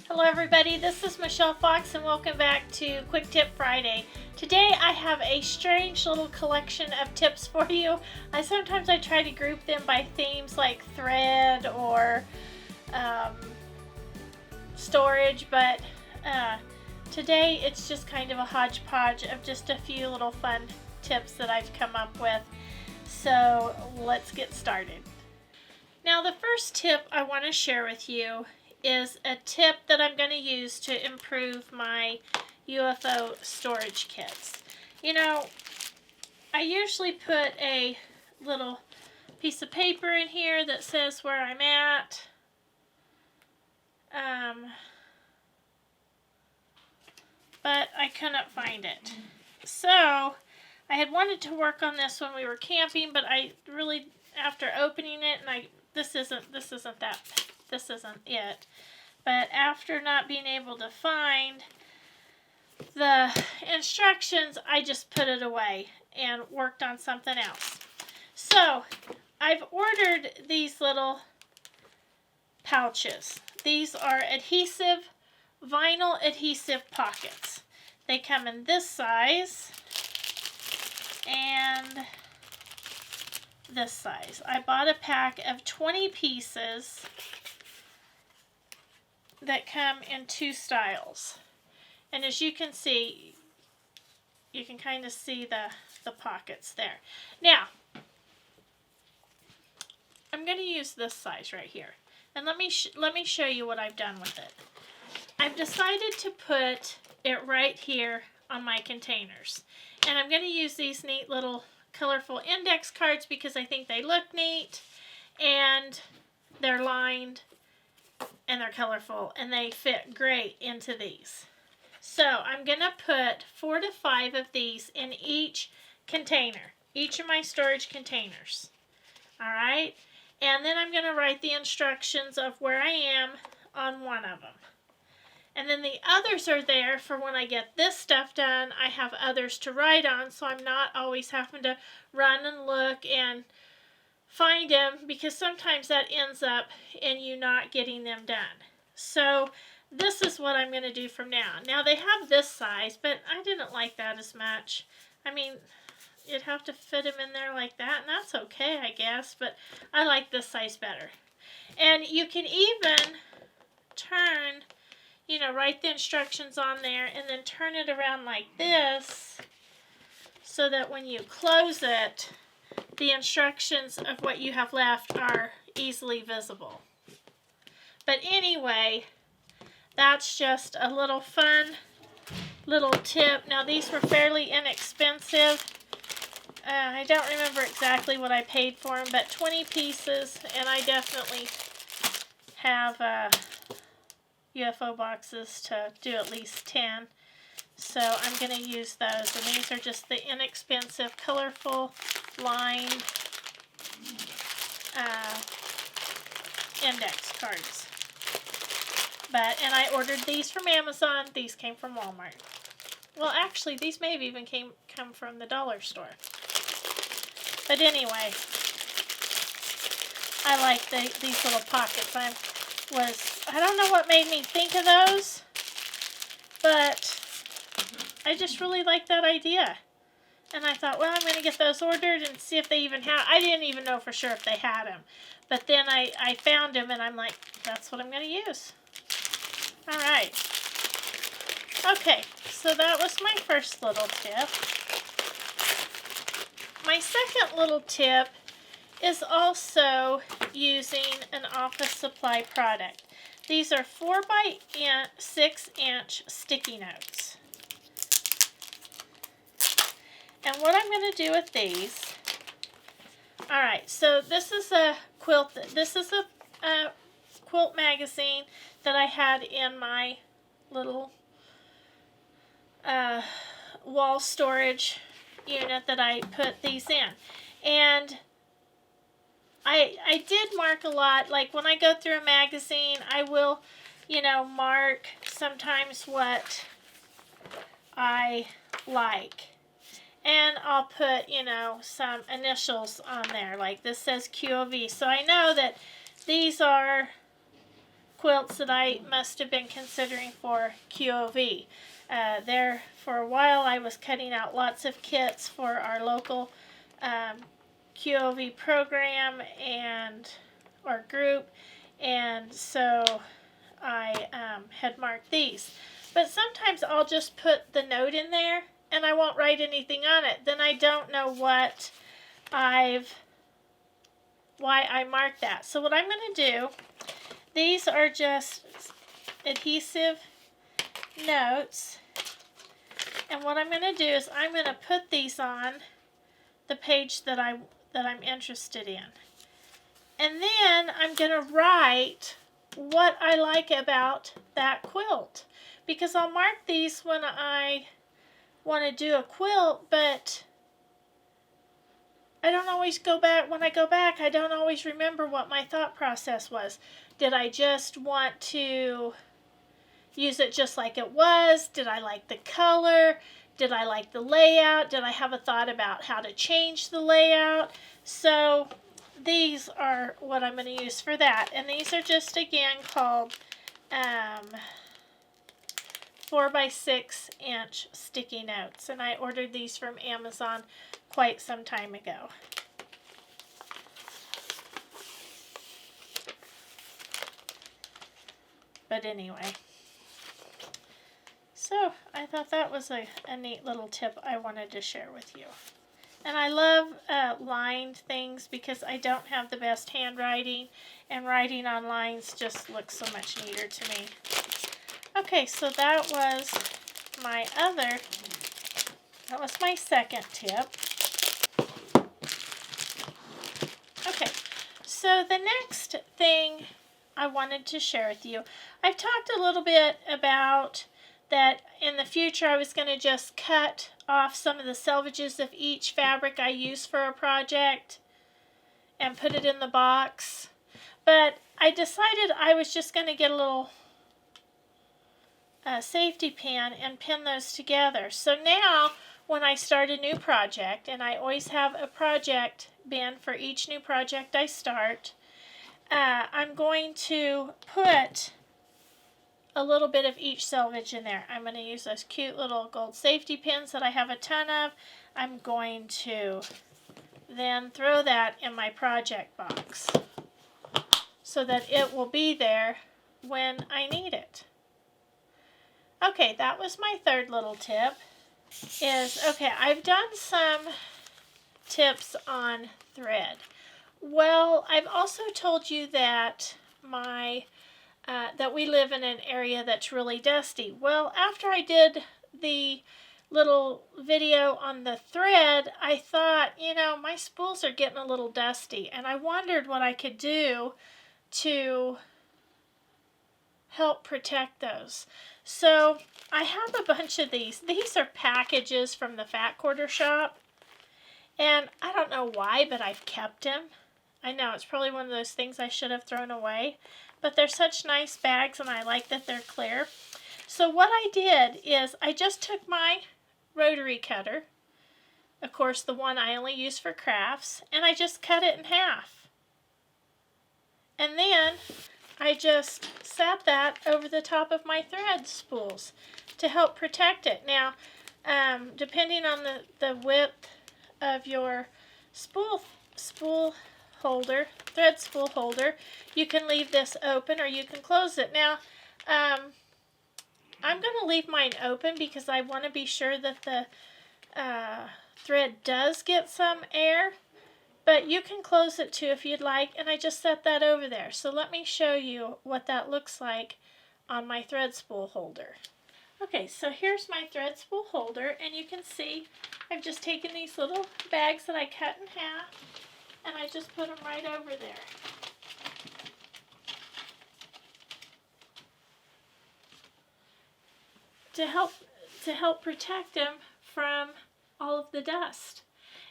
Hello everybody, this is Michelle Fox and welcome back to Quick Tip Friday. Today I have a strange little collection of tips for you. Sometimes I try to group them by themes like thread or storage, but today it's just kind of a hodgepodge of just a few little fun tips that I've come up with. So let's get started. Now the first tip I want to share with you is a tip that I'm going to use to improve my UFO storage kits. You know, I usually put a little piece of paper in here that says where I'm at. But I couldn't find it. So I had wanted to work on this when we were camping, but I really, after opening it, and this isn't it. But after not being able to find the instructions, I just put it away and worked on something else. So I've ordered these little pouches. These are vinyl adhesive pockets. They come in this size and this size. I bought a pack of 20 pieces that come in two styles. And as you can see, you can kind of see the pockets there. Now, I'm going to use this size right here. And let me show you what I've done with it. I've decided to put it right here on my containers. And I'm going to use these neat little colorful index cards because I think they look neat and they're lined and they're colorful and they fit great into these. So I'm going to put 4 to 5 of these in each container, each of my storage containers. Alright? And then I'm going to write the instructions of where I am on one of them. And then the others are there for when I get this stuff done, I have others to write on, so I'm not always having to run and look and find them, because sometimes that ends up in you not getting them done. So this is what I'm going to do from now. Now they have this size, but I didn't like that as much. I mean, you'd have to fit them in there like that, and that's okay, I guess, but I like this size better. And you can even turn, write the instructions on there and then turn it around like this so that when you close it, the instructions of what you have left are easily visible. But anyway, that's just a little fun little tip. Now these were fairly inexpensive. I don't remember exactly what I paid for them, but 20 pieces, and I definitely have UFO boxes to do at least 10. So I'm going to use those, and these are just the inexpensive, colorful, lined index cards. And I ordered these from Amazon. These came from Walmart. Well, actually, these may have even come from the dollar store. But anyway, I like these little pockets. I don't know what made me think of those, but I just really like that idea. And I thought, well, I'm going to get those ordered and see if they even have. I didn't even know for sure if they had them. But then I found them and I'm like, that's what I'm going to use. All right. Okay, so that was my first little tip. My second little tip is also using an office supply product. These are 4 by 6 inch sticky notes. And what I'm going to do with these, alright, so this is a quilt magazine that I had in my little wall storage unit that I put these in. And I did mark a lot, like when I go through a magazine, I will, mark sometimes what I like. And I'll put, some initials on there, like this says QOV. So I know that these are quilts that I must have been considering for QOV. There, for a while, I was cutting out lots of kits for our local QOV program or group, and so I had marked these. But sometimes I'll just put the note in there and I won't write anything on it. Then I don't know why I marked that. So what I'm going to do, these are just adhesive notes, and what I'm going to do is I'm going to put these on the page that I'm interested in. And then I'm going to write what I like about that quilt, because I'll mark these when I want to do a quilt, but I don't always go back. When I go back, I don't always remember what my thought process was. Did I just want to use it just like it was? Did I like the color? Did I like the layout? Did I have a thought about how to change the layout? So these are what I'm going to use for that. And these are just, again, called 4x6 inch sticky notes. And I ordered these from Amazon quite some time ago. But anyway, so I thought that was a neat little tip I wanted to share with you. And I love lined things because I don't have the best handwriting, and writing on lines just looks so much neater to me. Okay, so that was my second tip. Okay, so the next thing I wanted to share with you, I've talked a little bit about that in the future I was going to just cut off some of the selvages of each fabric I use for a project and put it in the box. But I decided I was just going to get a little safety pin and pin those together. So now when I start a new project, and I always have a project bin for each new project I start, I'm going to put a little bit of each selvage in there. I'm going to use those cute little gold safety pins that I have a ton of. I'm going to then throw that in my project box so that it will be there when I need it. Okay, that was my third little tip. I've done some tips on thread. Well, I've also told you that that we live in an area that's really dusty. Well, after I did the little video on the thread, I thought, my spools are getting a little dusty, and I wondered what I could do to help protect those. So I have a bunch of these. These are packages from the Fat Quarter shop, and I don't know why, but I've kept them. I know it's probably one of those things I should have thrown away, but they're such nice bags, and I like that they're clear. So what I did is I just took my rotary cutter, of course the one I only use for crafts, and I just cut it in half. And then I just sat that over the top of my thread spools to help protect it. Now, depending on the width of your spool holder, thread spool holder, you can leave this open or you can close it. Now, I'm going to leave mine open because I want to be sure that the thread does get some air, but you can close it too if you'd like, and I just set that over there. So let me show you what that looks like on my thread spool holder. Okay, so here's my thread spool holder, and you can see I've just taken these little bags that I cut in half, and I just put them right over there. To help protect them from all of the dust.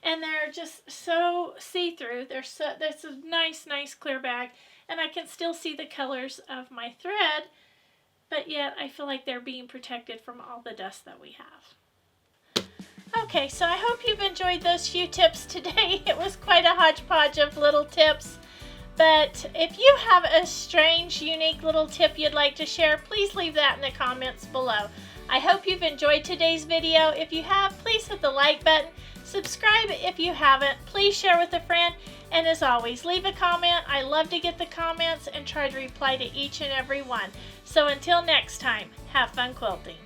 And they're just so see-through. That's a nice clear bag, and I can still see the colors of my thread, but yet I feel like they're being protected from all the dust that we have. Okay, so I hope you've enjoyed those few tips today. It was quite a hodgepodge of little tips, But if you have a strange, unique little tip you'd like to share, please leave that in the comments below. I hope you've enjoyed today's video. If you have, please hit the like button. Subscribe if you haven't. Please share with a friend. And as always, leave a comment. I love to get the comments and try to reply to each and every one. So until next time, have fun quilting.